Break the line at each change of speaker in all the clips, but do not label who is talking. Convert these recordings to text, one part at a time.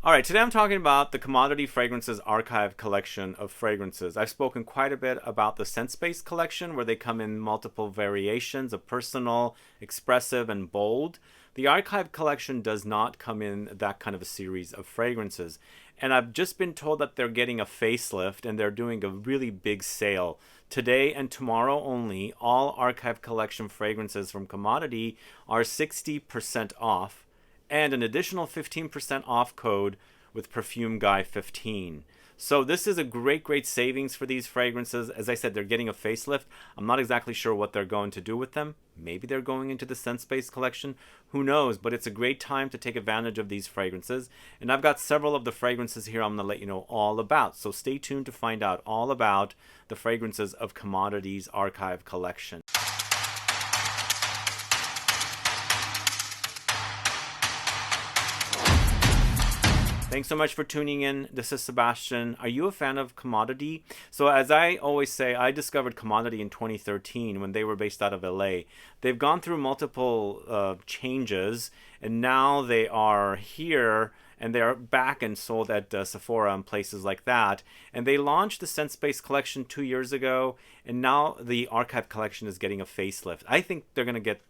All right, today I'm talking about the Commodity Fragrances Archive collection of fragrances. I've spoken quite a bit about the Scent Space collection, where they come in multiple variations of personal, expressive, and bold. The Archive collection does not come in that kind of a series of fragrances. And I've just been told that they're getting a facelift and they're doing a really big sale. Today and tomorrow only, all Archive collection fragrances from Commodity are 60% off and an additional 15% off code with Perfume Guy 15. So this is a great savings for these fragrances. As I said, they're getting a facelift. I'm not exactly sure what they're going to do with them. Maybe they're going into the Scent Space collection. Who knows? But it's a great time to take advantage of these fragrances. And I've got several of the fragrances here I'm going to let you know all about. So stay tuned to find out all about the fragrances of Commodities Archive collection. Thanks so much for tuning in. This is Sebastian. Are you a fan of Commodity? So as I always say, I discovered Commodity in 2013 when they were based out of LA. They've gone through multiple changes, and now they are here and they are back and sold at Sephora and places like that. And they launched the Scent Space collection 2 years ago, and now the Archive collection is getting a facelift. I think they're going to get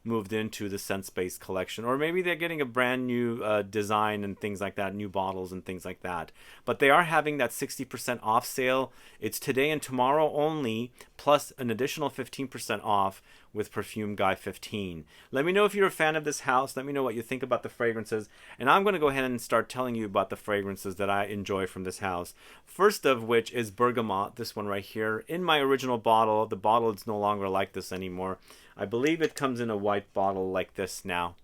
moved into the Scent Space collection, or maybe they're getting a brand new design and things like that, new bottles and things like that. But they are having that 60% off sale. It's today and tomorrow only, plus an additional 15% off with Perfume Guy 15. Let me know if you're a fan of this house. Let me know what you think about the fragrances, and I'm going to go ahead and start telling you about the fragrances that I enjoy from this house. First of which is Bergamot, this one right here. In my original bottle, the bottle is no longer like this anymore. I believe it comes in a white bottle like this now,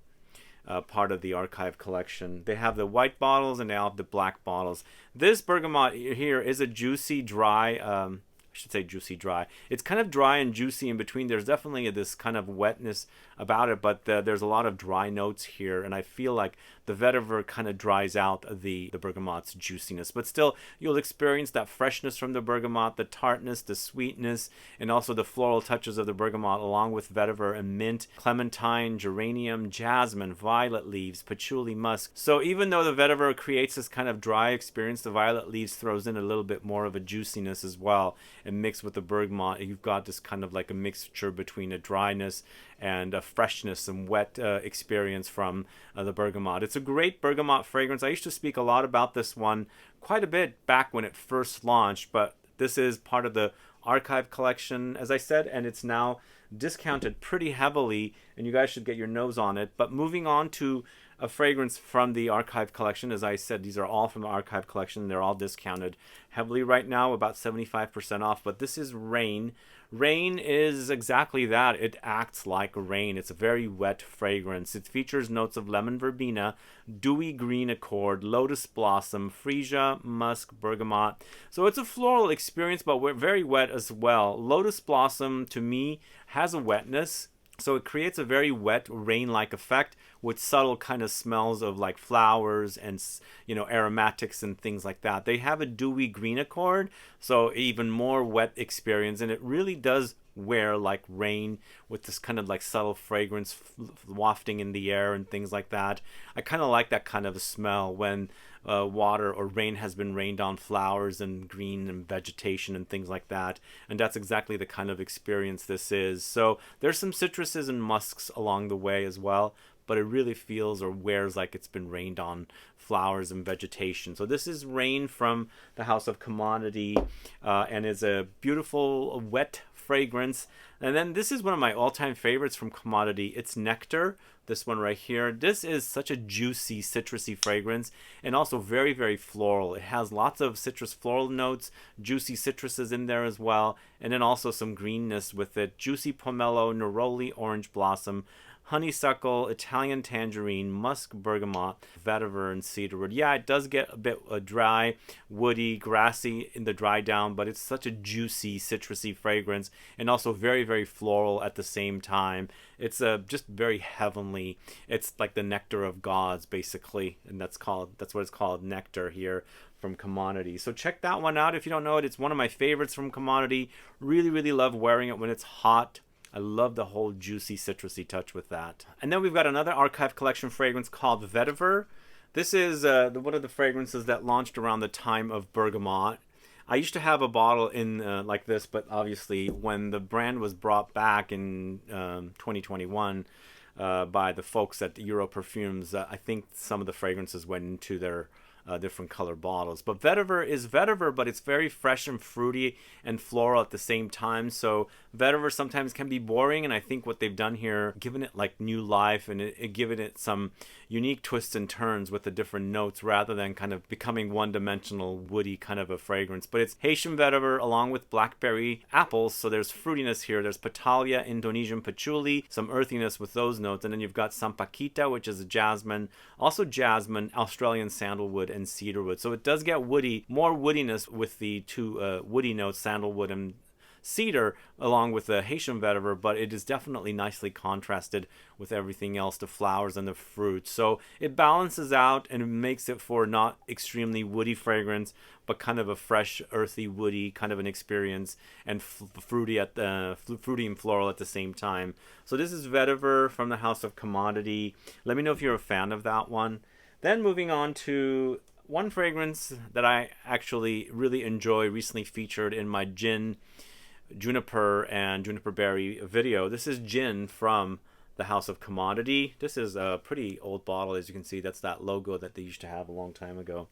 part of the Archive collection. They have the white bottles and they have the black bottles. This Bergamot here is a juicy, dry, I should say juicy dry. It's kind of dry and juicy in between. There's definitely this kind of wetness about it, but there's a lot of dry notes here, and I feel like the vetiver kind of dries out the bergamot's juiciness. But still, you'll experience that freshness from the bergamot, the tartness, the sweetness, and also the floral touches of the bergamot, along with vetiver and mint, clementine, geranium, jasmine, violet leaves, patchouli, musk. So even though the vetiver creates this kind of dry experience, the violet leaves throws in a little bit more of a juiciness as well. And mixed with the bergamot, you've got this kind of like a mixture between a dryness and a freshness and wet experience from the bergamot. It's a great bergamot fragrance. I used to speak a lot about this one quite a bit back when it first launched, but this is part of the Archive collection, as I said, and it's now discounted pretty heavily, and you guys should get your nose on it. But moving on to a fragrance from the Archive collection. As I said, these are all from the Archive collection. They're all discounted heavily right now, about 75% off. But this is Rain. Rain is exactly that. It acts like rain. It's a very wet fragrance. It features notes of lemon verbena, dewy green accord, lotus blossom, freesia, musk, bergamot. So it's a floral experience, but we're very wet as well. Lotus blossom, to me, has a wetness. So it creates a very wet, rain-like effect with subtle kind of smells of like flowers and, aromatics and things like that. They have a dewy green accord, so even more wet experience, and it really does wear like rain with this kind of like subtle fragrance wafting in the air and things like that. I kind of like that kind of a smell when water or rain has been rained on flowers and green and vegetation and things like that, and that's exactly the kind of experience this is. So there's some citruses and musks along the way as well, but it really feels or wears like it's been rained on flowers and vegetation. So this is Rain from the House of Commodity, and is a beautiful wet fragrance. And then this is one of my all-time favorites from Commodity. It's Nectar, this one right here. This is such a juicy, citrusy fragrance, and also very, very floral. It has lots of citrus floral notes, juicy citruses in there as well, and then also some greenness with it. Juicy pomelo, neroli, orange blossom, honeysuckle, Italian tangerine, musk, bergamot, vetiver, and cedarwood. Yeah, it does get a bit dry, woody, grassy in the dry down, but it's such a juicy, citrusy fragrance, and also very, very floral at the same time. It's just very heavenly. It's like the nectar of gods, basically, and that's what it's called, nectar here from Commodity. So check that one out if you don't know it. It's one of my favorites from Commodity. Really, really love wearing it when it's hot. I love the whole juicy, citrusy touch with that. And then we've got another Archive collection fragrance called Vetiver. This is one of the fragrances that launched around the time of Bergamot. I used to have a bottle in like this, but obviously when the brand was brought back in 2021 by the folks at the Euro Perfumes, I think some of the fragrances went into their different color bottles. But vetiver is vetiver, but it's very fresh and fruity and floral at the same time. So vetiver sometimes can be boring, and I think what they've done here, given it like new life and it given it some unique twists and turns with the different notes rather than kind of becoming one-dimensional woody kind of a fragrance. But it's Haitian vetiver along with blackberry apples, so there's fruitiness here. There's Patalia, Indonesian patchouli, some earthiness with those notes, and then you've got Sampaquita, which is a jasmine, also jasmine, Australian sandalwood, and cedarwood. So it does get woody, more woodiness with the two woody notes, sandalwood and cedar, along with the Haitian vetiver, but it is definitely nicely contrasted with everything else, the flowers and the fruits. So it balances out and it makes it for not extremely woody fragrance, but kind of a fresh, earthy, woody kind of an experience, and fruity and floral at the same time. So this is vetiver from the House of Commodity. Let me know if you're a fan of that one. Then moving on to one fragrance that I actually really enjoy, recently featured in my gin, Juniper and Juniper Berry video. This is gin from the House of Commodity. This is a pretty old bottle, as you can see. That's that logo that they used to have a long time ago.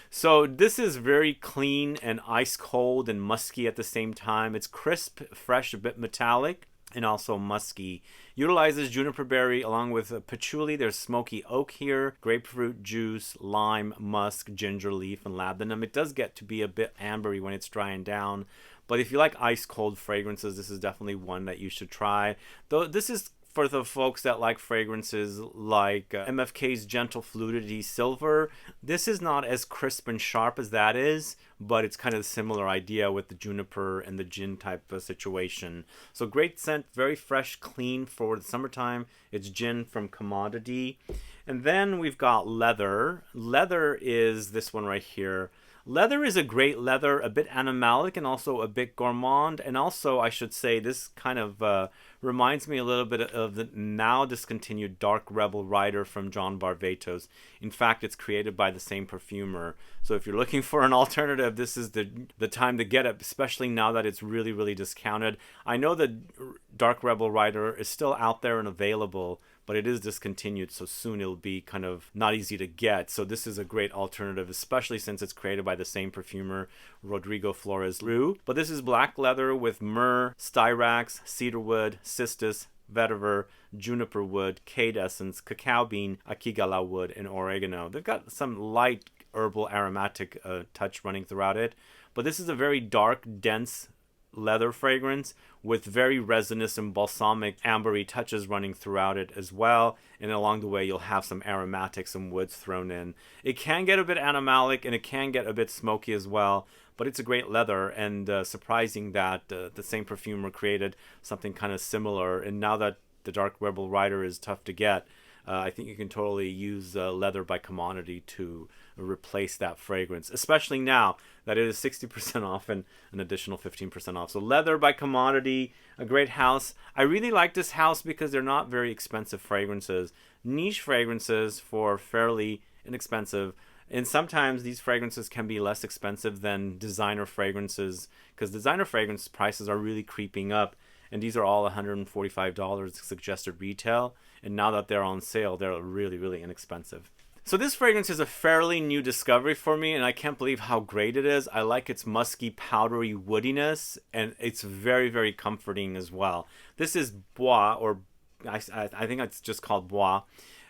So this is very clean and ice cold and musky at the same time. It's crisp, fresh, a bit metallic, and also musky. Utilizes juniper berry along with patchouli. There's smoky oak here, grapefruit juice, lime, musk, ginger leaf, and labdanum. It does get to be a bit ambery when it's drying down, but if you like ice cold fragrances, this is definitely one that you should try. Though this is for the folks that like fragrances like MFK's Gentle Fluidity Silver. This is not as crisp and sharp as that is, but it's kind of a similar idea with the juniper and the gin type of situation. So great scent, very fresh, clean for the summertime. It's gin from Commodity. And then we've got leather. Leather is this one right here. Leather is a great leather, a bit animalic and also a bit gourmand. And also, I should say, this kind of reminds me a little bit of the now discontinued Dark Rebel Rider from John Varvatos. In fact, it's created by the same perfumer. So if you're looking for an alternative, this is the time to get it, especially now that it's really, really discounted. I know that Dark Rebel Rider is still out there and available, but it is discontinued, so soon it'll be kind of not easy to get. So this is a great alternative, especially since it's created by the same perfumer, Rodrigo Flores Rue. But this is black leather with myrrh, styrax, cedarwood, cistus, vetiver, juniper wood, cade essence, cacao bean, akigala wood, and oregano. They've got some light herbal aromatic touch running throughout it, but this is a very dark, dense leather fragrance with very resinous and balsamic ambery touches running throughout it as well, and along the way you'll have some aromatics and woods thrown in. It can get a bit animalic and it can get a bit smoky as well, but it's a great leather, and surprising that the same perfumer created something kind of similar. And now that the Dark Rebel Rider is tough to get, I think you can totally use leather by Commodity to replace that fragrance, especially now that it is 60% off and an additional 15% off. So leather by Commodity, a great house. I really like this house because they're not very expensive fragrances. Niche fragrances for fairly inexpensive. And sometimes these fragrances can be less expensive than designer fragrances, because designer fragrance prices are really creeping up. And these are all $145 suggested retail. And now that they're on sale, they're really, really inexpensive. So this fragrance is a fairly new discovery for me, and I can't believe how great it is. I like its musky, powdery woodiness, and it's very, very comforting as well. This is Bois, or I think it's just called Bois,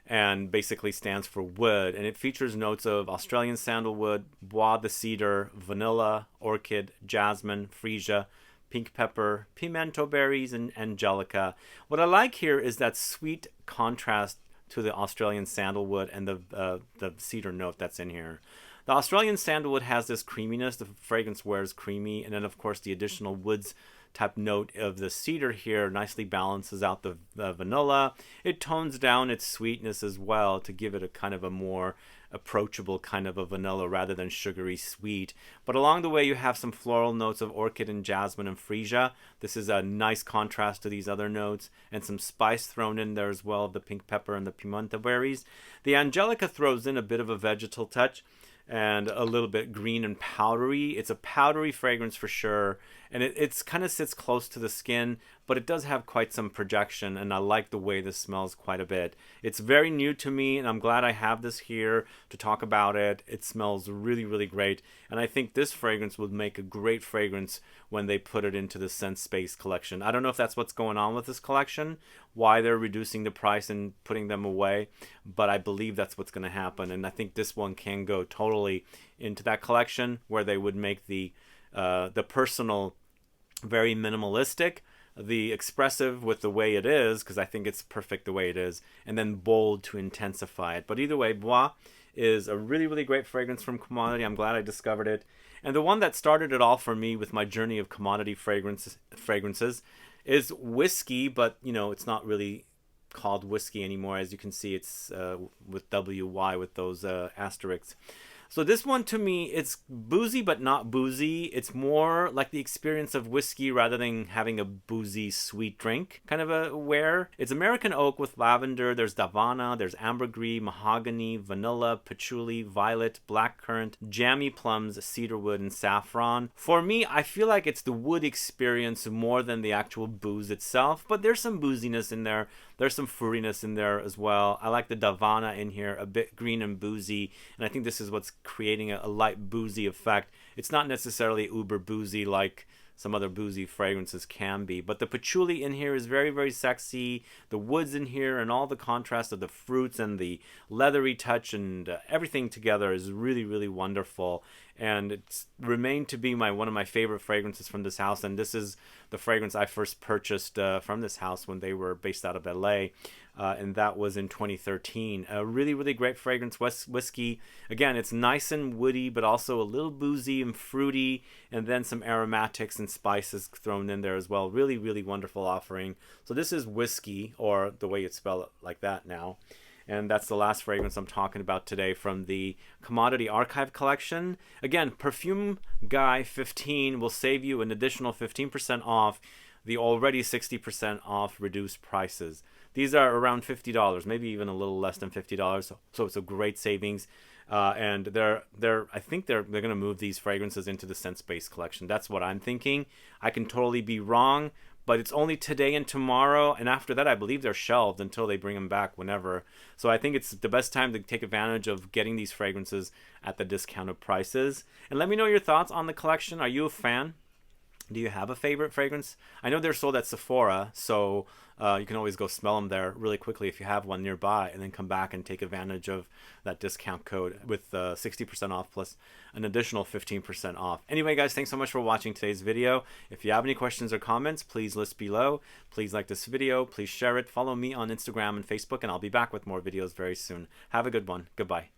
and basically stands for wood. And it features notes of Australian sandalwood, Bois the cedar, vanilla, orchid, jasmine, freesia, pink pepper, pimento berries, and angelica. What I like here is that sweet contrast to the Australian sandalwood and the cedar note that's in here. The Australian sandalwood has this creaminess. The fragrance wears creamy, and then of course the additional woods type note of the cedar here nicely balances out the vanilla. It tones down its sweetness as well to give it a kind of a more approachable kind of a vanilla rather than sugary sweet. But along the way you have some floral notes of orchid and jasmine and freesia. This is a nice contrast to these other notes, and some spice thrown in there as well, the pink pepper and the pimenta berries. The angelica throws in a bit of a vegetal touch and a little bit green and powdery. It's a powdery fragrance for sure, and it's kind of sits close to the skin, but it does have quite some projection, and I like the way this smells quite a bit. It's very new to me, and I'm glad I have this here to talk about it. It smells really, really great, and I think this fragrance would make a great fragrance when they put it into the Scent Space collection. I don't know if that's what's going on with this collection, why they're reducing the price and putting them away, but I believe that's what's going to happen, and I think this one can go totally into that collection where they would make the personal very minimalistic, the expressive with the way it is, because I think it's perfect the way it is, and then bold to intensify it. But either way, Bois is a really, really great fragrance from Commodity. I'm glad I discovered it. And the one that started it all for me with my journey of commodity fragrances is whiskey, but you know, it's not really called whiskey anymore. As you can see, it's with WY with those asterisks. So this one, to me, it's boozy but not boozy. It's more like the experience of whiskey rather than having a boozy sweet drink kind of a wear. It's American oak with lavender. There's Davana, there's ambergris, mahogany, vanilla, patchouli, violet, blackcurrant, jammy plums, cedarwood, and saffron. For me, I feel like it's the wood experience more than the actual booze itself, but there's some booziness in there. There's some fruitiness in there as well. I like the Davana in here, a bit green and boozy, and I think this is what's creating a light boozy effect. It's not necessarily uber boozy like some other boozy fragrances can be, but the patchouli in here is very, very sexy. The woods in here and all the contrast of the fruits and the leathery touch and everything together is really, really wonderful, and it's remained to be one of my favorite fragrances from this house. And this is the fragrance I first purchased from this house when they were based out of LA, and that was in 2013. A really, really great fragrance whiskey. Again, it's nice and woody, but also a little boozy and fruity, and then some aromatics and spices thrown in there as well. Really, really wonderful offering. So this is whiskey, or the way you spell it like that now. And that's the last fragrance I'm talking about today from the Commodity Archive collection. Again, Perfume Guy 15 will save you an additional 15% off the already 60% off reduced prices. These are around $50, maybe even a little less than $50. So it's a great savings. And I think they're going to move these fragrances into the Scent Space collection. That's what I'm thinking. I can totally be wrong, but it's only today and tomorrow, and after that I believe they're shelved until they bring them back whenever. So I think it's the best time to take advantage of getting these fragrances at the discounted prices. And let me know your thoughts on the collection. Are you a fan? Do you have a favorite fragrance? I know they're sold at Sephora, so you can always go smell them there really quickly if you have one nearby, and then come back and take advantage of that discount code with 60% off plus an additional 15% off. Anyway, guys, thanks so much for watching today's video. If you have any questions or comments, please list below. Please like this video. Please share it. Follow me on Instagram and Facebook, and I'll be back with more videos very soon. Have a good one. Goodbye.